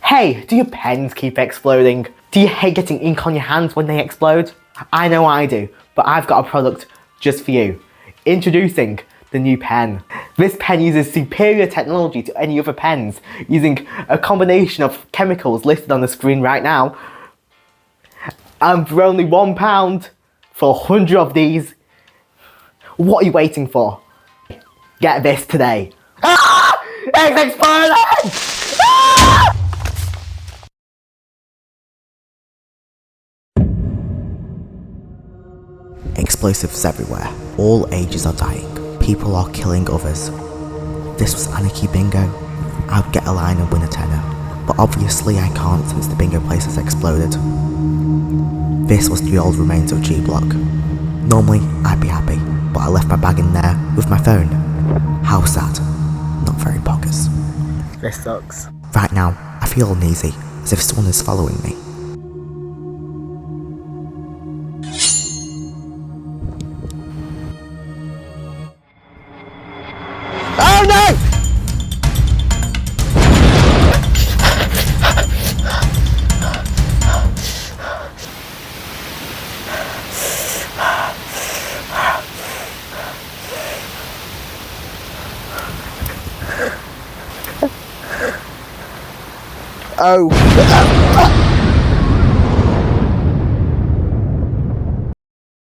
Hey, do your pens keep exploding? Do you hate getting ink on your hands when they explode? I know I do, but I've got a product just for you. Introducing the new pen. This pen uses superior technology to any other pens, using a combination of chemicals listed on the screen right now. And for only £1 for 100 of these, what are you waiting for? Get this today. Ah! It's exploding! Ah! Explosives everywhere. All ages are dying. People are killing others. This was Anarchy Bingo. I would get a line and win a tenner. But obviously I can't since the bingo place has exploded. This was the old remains of G-Block. Normally I'd be happy, but I left my bag in there with my phone. How sad. Not very poggers. This sucks. Right now, I feel uneasy, as if someone is following me. Oh no! Oh.